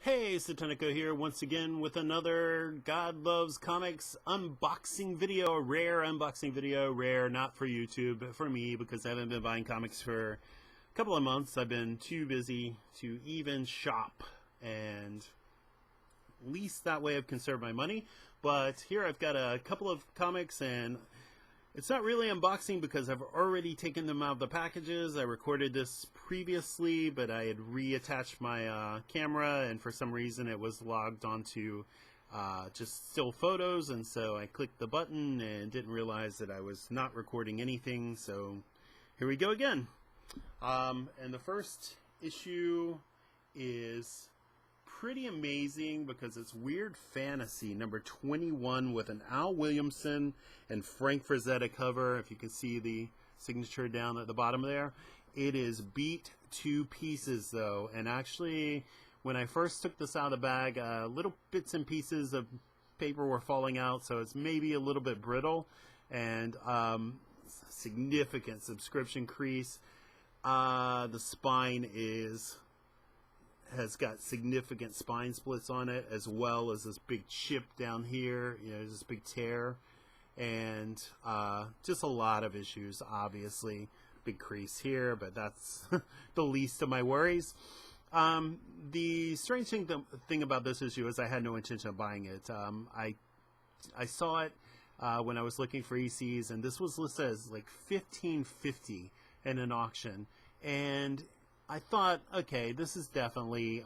Hey, Satanico here once again with another God Loves Comics unboxing video, a rare unboxing video, rare not for YouTube, but for me because I haven't been buying comics for a couple of months. I've been too busy to even shop, and at least that way I've conserved my money. But here I've got a couple of comics, and it's not really unboxing because I've already taken them out of the packages. I recorded this previously, but I had reattached my camera, and for some reason it was logged onto just still photos, and so I clicked the button and didn't realize that I was not recording anything, so here we go again. And the first issue is pretty amazing because it's Weird Fantasy number 21 with an Al Williamson and Frank Frazetta cover. If you can see the signature down at the bottom there, it is beat to pieces though, and actually when I first took this out of the bag, little bits and pieces of paper were falling out, so it's maybe a little bit brittle, and significant subscription crease. The spine has got significant spine splits on it, as well as this big chip down here, this big tear, and just a lot of issues. Obviously big crease here, but that's the least of my worries. The strange thing about this issue is I had no intention of buying it. I saw it when I was looking for ECs, and this was listed as like $15.50 in an auction, and I thought, okay, this is definitely,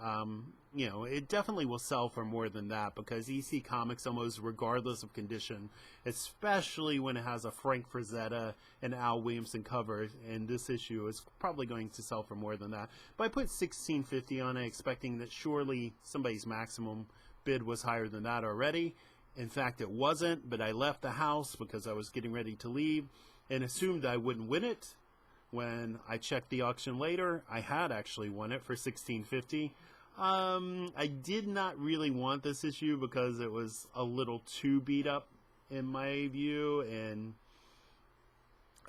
it definitely will sell for more than that, because EC Comics, almost regardless of condition, especially when it has a Frank Frazetta and Al Williamson cover, and this issue is probably going to sell for more than that. But I put $16.50 on it, expecting that surely somebody's maximum bid was higher than that already. In fact, it wasn't, but I left the house because I was getting ready to leave and assumed I wouldn't win it. When I checked the auction later, I had actually won it for $16.50. I did not really want this issue because it was a little too beat up in my view, and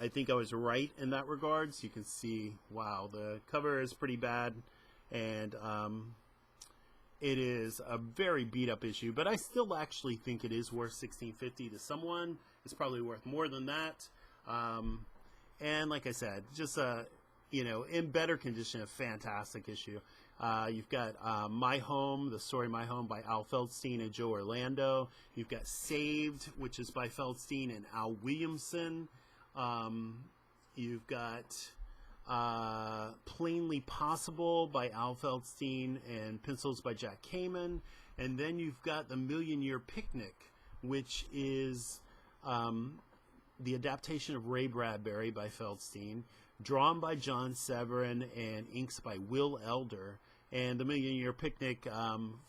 I think I was right in that regard. So you can see, wow, the cover is pretty bad, and it is a very beat up issue, but I still actually think it is worth $16.50 to someone. It's probably worth more than that. And like I said, just in better condition, a fantastic issue. You've got My Home, the story My Home by Al Feldstein and Joe Orlando. You've got Saved, which is by Feldstein and Al Williamson. You've got Plainly Possible by Al Feldstein and pencils by Jack Kamen. And then you've got The Million Year Picnic, which is the adaptation of Ray Bradbury by Feldstein, drawn by John Severin and inks by Will Elder. And The Million Year Picnic,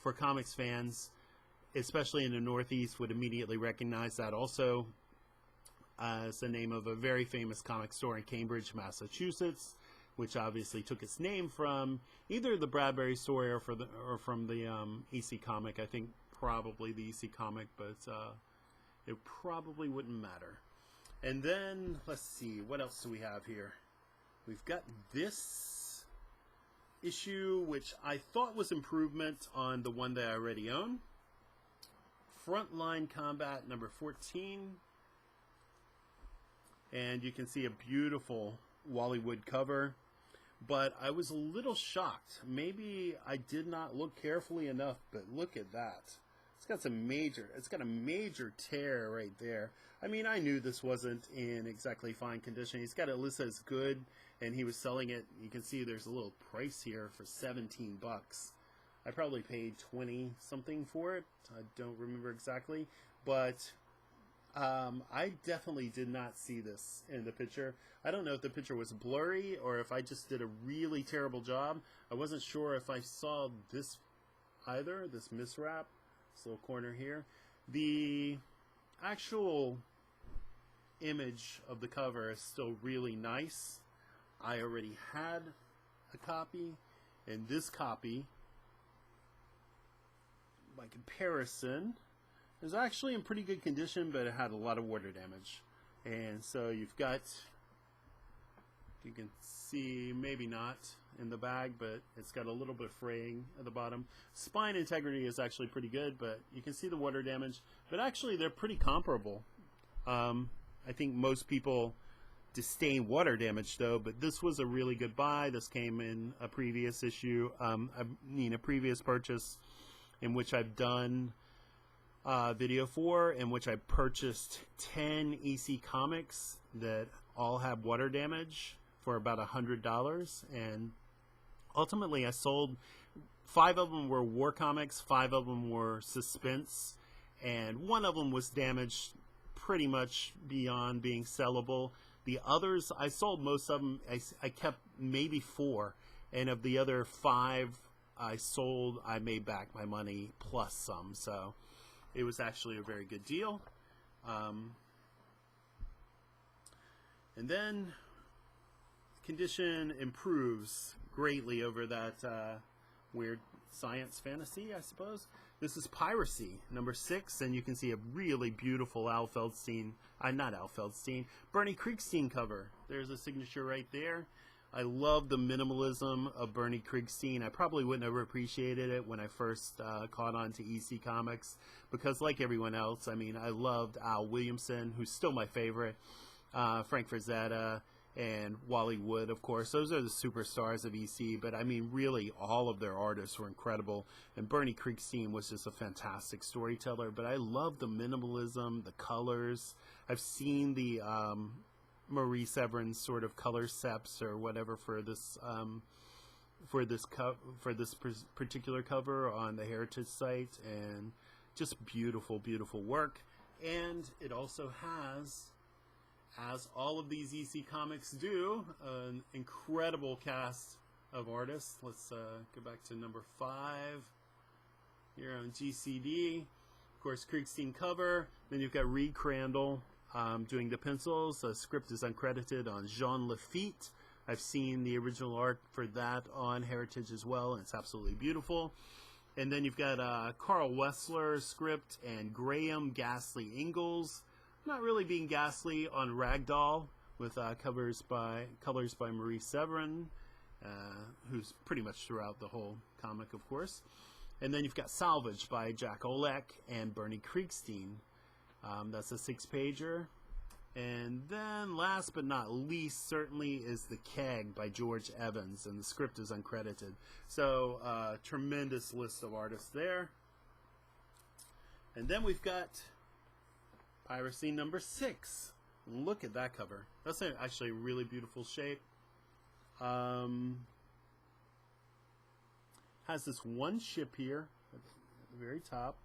for comics fans, especially in the Northeast, would immediately recognize that also as the name of a very famous comic store in Cambridge, Massachusetts, which obviously took its name from either the Bradbury story or from the EC comic. I think probably the EC comic, but it probably wouldn't matter. And then, let's see, what else do we have here? We've got this issue, which I thought was improvement on the one that I already own. Frontline Combat number 14. And you can see a beautiful Wally Wood cover. But I was a little shocked. Maybe I did not look carefully enough, but look at that. It's got a major tear right there. I mean, I knew this wasn't in exactly fine condition. He's got it listed as good, and he was selling it. You can see there's a little price here for 17 bucks. I probably paid 20 something for it. I don't remember exactly, but I definitely did not see this in the picture. I don't know if the picture was blurry or if I just did a really terrible job. I wasn't sure if I saw this either, this miswrap. This little corner here. The actual image of the cover is still really nice. I already had a copy, and this copy, by comparison, is actually in pretty good condition, but it had a lot of water damage. And so you've got, you can see, maybe not, in the bag, but it's got a little bit of fraying at the bottom. Spine integrity is actually pretty good, but you can see the water damage. But actually, they're pretty comparable. I think most people disdain water damage, though, but this was a really good buy. This came in a previous issue, a previous purchase in which I've done video for, in which I purchased 10 EC comics that all have water damage for about $100, and ultimately I sold 5 of them were war comics, 5 of them were suspense, and 1 of them was damaged pretty much beyond being sellable. The others, I sold most of them. I kept maybe 4, and of the other 5 I sold, I made back my money plus some, so it was actually a very good deal. And then condition improves greatly over that weird science fantasy, I suppose. This is Piracy, number 6, and you can see a really beautiful Al Feldstein, not Al Feldstein, Bernie Krigstein cover. There's a signature right there. I love the minimalism of Bernie Krigstein. I probably wouldn't have appreciated it when I first caught on to EC Comics, because like everyone else, I mean, I loved Al Williamson, who's still my favorite, Frank Frazetta, and Wally Wood, of course. Those are the superstars of EC, but I mean, really, all of their artists were incredible, and Bernie Krigstein was just a fantastic storyteller, but I love the minimalism, the colors. I've seen the Marie Severin sort of color seps or whatever for this particular cover on the Heritage site, and just beautiful, beautiful work. And it also has, as all of these EC comics do, an incredible cast of artists. Let's go back to number 5 here on GCD. Of course, Krigstein cover. Then you've got Reed Crandall doing the pencils. The script is uncredited on Jean Lafitte. I've seen the original art for that on Heritage as well, and it's absolutely beautiful. And then you've got Carl Wessler script and Graham Ghastly Ingalls. Not really being ghastly on Ragdoll, with colors by Marie Severin, who's pretty much throughout the whole comic, of course. And then you've got Salvage by Jack Olek and Bernie Krigstein. That's a 6-pager. And then last but not least, certainly, is The Keg by George Evans, and the script is uncredited. So, tremendous list of artists there. And then we've got Piracy number 6. Look at that cover. That's actually a really beautiful shape. Has this one ship here at the very top,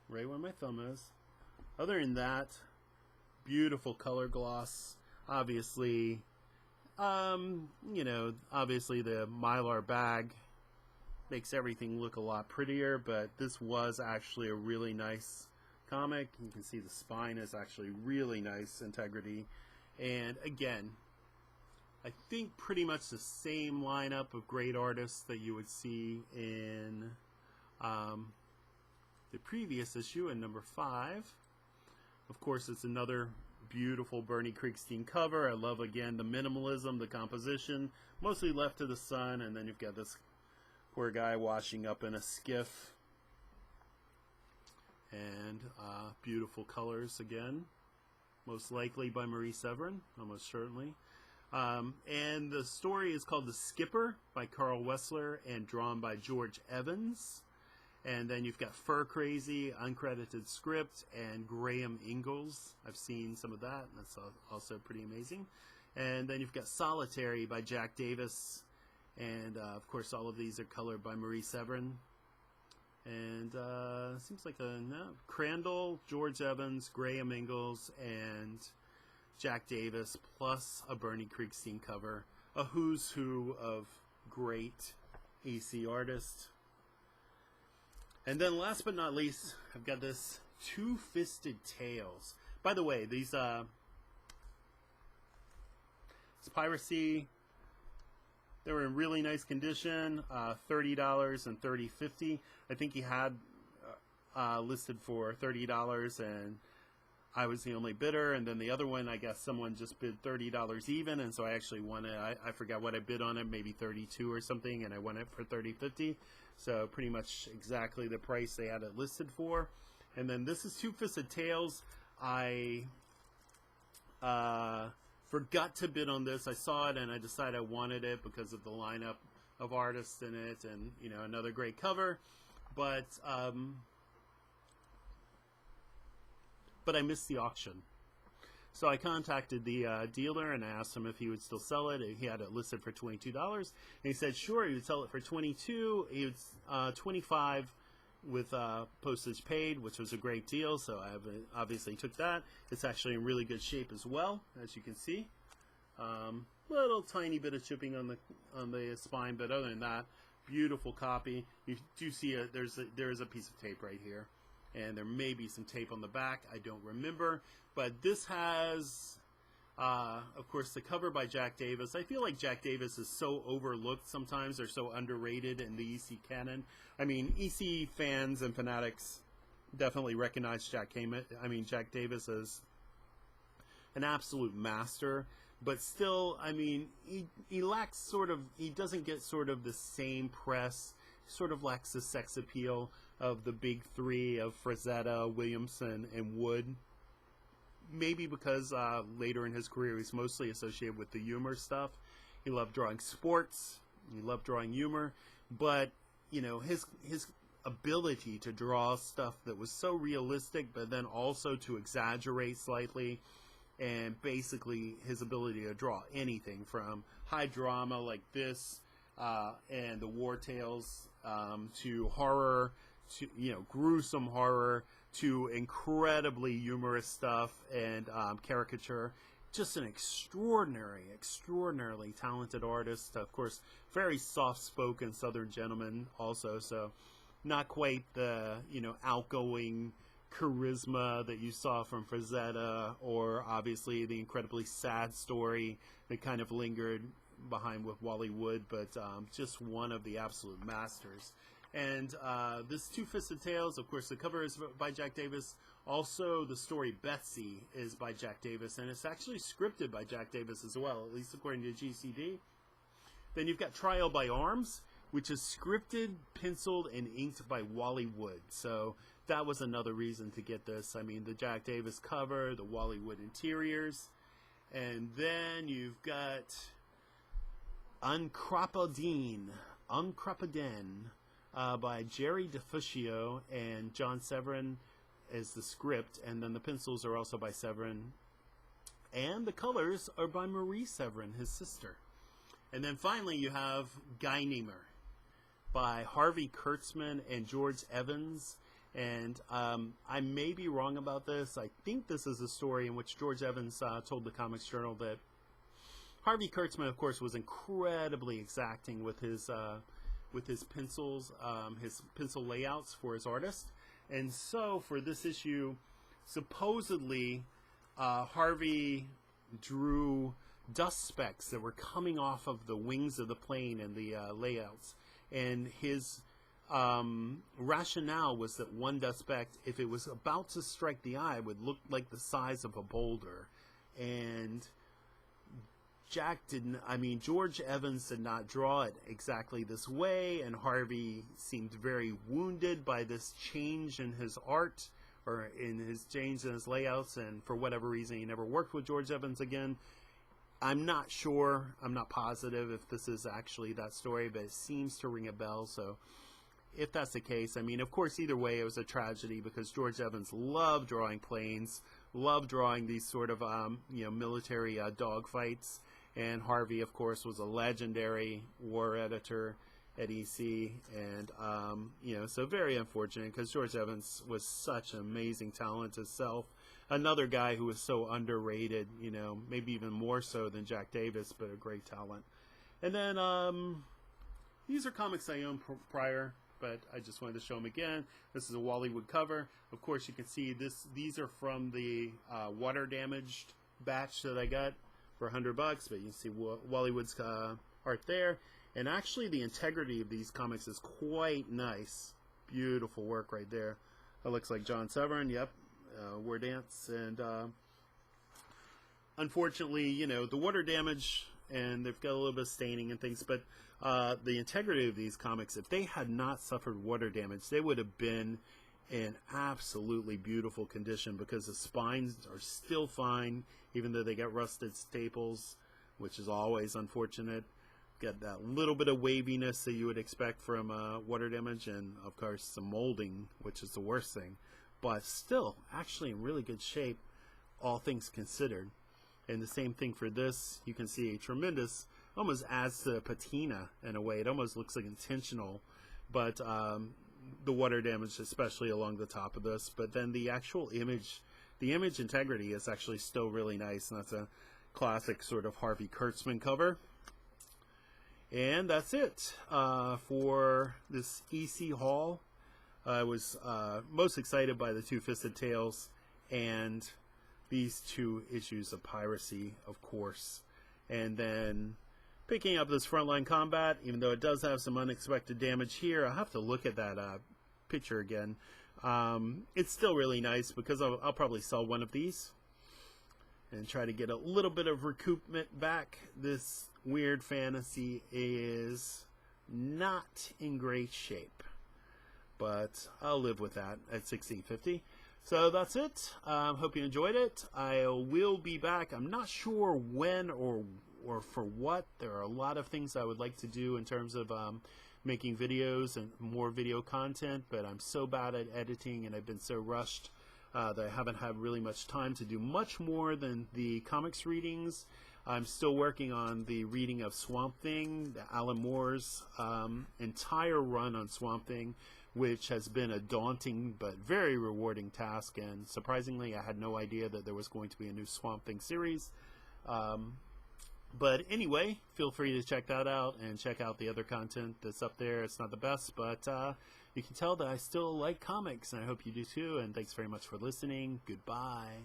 right where my thumb is. Other than that, beautiful color gloss. Obviously, obviously the Mylar bag makes everything look a lot prettier, but this was actually a really nice comic. You can see the spine is actually really nice integrity, and again, I think pretty much the same lineup of great artists that you would see in the previous issue in number 5. Of course, it's another beautiful Bernie Krigstein cover. I love, again, the minimalism, the composition, mostly left to the sun, and then you've got this poor guy washing up in a skiff. And beautiful colors again, most likely by Marie Severin, almost certainly. And the story is called The Skipper by Carl Wessler and drawn by George Evans. And then you've got Fur Crazy, uncredited script, and Graham Ingalls. I've seen some of that, and that's also pretty amazing. And then you've got Solitary by Jack Davis. And, of course, all of these are colored by Marie Severin. And seems like Crandall, George Evans, Graham Ingalls, and Jack Davis, plus a Bernie Krigstein cover. A who's who of great EC artists. And then last but not least, I've got this Two-Fisted Tales. By the way, these it's Piracy. They were in really nice condition, $30 and $30.50. I think he had listed for $30, and I was the only bidder, and then the other one, I guess someone just bid $30 even, and so I actually won it. I forgot what I bid on it, maybe 32 or something, and I won it for $30.50. So pretty much exactly the price they had it listed for. And then this is Two Fisted Tales. I forgot to bid on this. I saw it and I decided I wanted it because of the lineup of artists in it, and you know, another great cover. But I missed the auction. So I contacted the dealer and I asked him if he would still sell it. He had it listed for $22, and he said sure, he would sell it for $22. He would $25 with postage paid, which was a great deal. So I obviously took that. It's actually in really good shape as well, as you can see. Little tiny bit of chipping on the spine, but other than that, beautiful copy. You do see there is a piece of tape right here. And there may be some tape on the back. I don't remember. But this has, of course, the cover by Jack Davis. I feel like Jack Davis is so overlooked sometimes, or so underrated in the EC canon. I mean, EC fans and fanatics definitely recognize Jack Davis as an absolute master. But still, I mean, he lacks he doesn't get sort of the same press. Sort of lacks the sex appeal of the big three of Frazetta, Williamson, and Wood. Maybe because later in his career he's mostly associated with the humor stuff. He loved drawing sports, he loved drawing humor, but you know, his ability to draw stuff that was so realistic, but then also to exaggerate slightly, and basically his ability to draw anything from high drama like this and the War Tales to horror, to, you know, gruesome horror, to incredibly humorous stuff and caricature. Just an extraordinarily talented artist. Of course, very soft-spoken Southern gentleman also, so not quite the, you know, outgoing charisma that you saw from Frazetta, or obviously the incredibly sad story that kind of lingered behind with Wally Wood, but just one of the absolute masters. And this Two Fisted Tales, of course, the cover is by Jack Davis. Also, the story Betsy is by Jack Davis, and it's actually scripted by Jack Davis as well, at least according to GCD. Then you've got Trial by Arms, which is scripted, penciled, and inked by Wally Wood. So that was another reason to get this. I mean, the Jack Davis cover, the Wally Wood interiors. And then you've got Uncropadine by Jerry DeFuscio and John Severin as the script, and then the pencils are also by Severin, and the colors are by Marie Severin, his sister. And then finally you have Guynemer by Harvey Kurtzman and George Evans. And I may be wrong about this. I think this is a story in which George Evans told the Comics Journal that Harvey Kurtzman, of course, was incredibly exacting with his pencils, his pencil layouts for his artists. And so for this issue, supposedly Harvey drew dust specks that were coming off of the wings of the plane and the layouts. And his rationale was that one dust speck, if it was about to strike the eye, would look like the size of a boulder. And George Evans did not draw it exactly this way, and Harvey seemed very wounded by this change in his art, or in his change in his layouts, and for whatever reason he never worked with George Evans again. I'm not sure, I'm not positive if this is actually that story, but it seems to ring a bell. So if that's the case, I mean, of course, either way, it was a tragedy, because George Evans loved drawing planes, loved drawing these sort of, military dogfights. And Harvey, of course, was a legendary war editor at EC. And, so very unfortunate, because George Evans was such an amazing talent himself. Another guy who was so underrated, maybe even more so than Jack Davis, but a great talent. And then these are comics I owned prior, but I just wanted to show them again. This is a Wally Wood cover. Of course, you can see these are from the water damaged batch that I got for $100, but you can see Wally Wood's art there. And actually, the integrity of these comics is quite nice. Beautiful work right there. That looks like John Severin. Yep, War Dance, and unfortunately, you know, the water damage, and they've got a little bit of staining and things, but the integrity of these comics, if they had not suffered water damage, they would have been in absolutely beautiful condition, because the spines are still fine, even though they got rusted staples, which is always unfortunate. Got that little bit of waviness that you would expect from water damage, and of course some molding, which is the worst thing, but still actually in really good shape, all things considered. And the same thing for this. You can see a tremendous, almost adds to patina in a way. It almost looks like intentional, but the water damage, especially along the top of this. But then the actual image, the image integrity is actually still really nice, and that's a classic sort of Harvey Kurtzman cover. And that's it for this EC haul. I was most excited by the Two-Fisted Tales and these 2 issues of Piracy, of course. And then picking up this Frontline Combat, even though it does have some unexpected damage here. I'll have to look at that picture again. It's still really nice, because I'll probably sell one of these and try to get a little bit of recoupment back. This Weird Fantasy is not in great shape, but I'll live with that at $16.50. So that's it. Hope you enjoyed it. I will be back. I'm not sure when or for what. There are a lot of things I would like to do in terms of making videos and more video content, but I'm so bad at editing, and I've been so rushed that I haven't had really much time to do much more than the comics readings. I'm still working on the reading of Swamp Thing, Alan Moore's entire run on Swamp Thing, which has been a daunting but very rewarding task, and surprisingly I had no idea that there was going to be a new Swamp Thing series. But anyway, feel free to check that out, and check out the other content that's up there. It's not the best, but you can tell that I still like comics, and I hope you do too, and thanks very much for listening. Goodbye.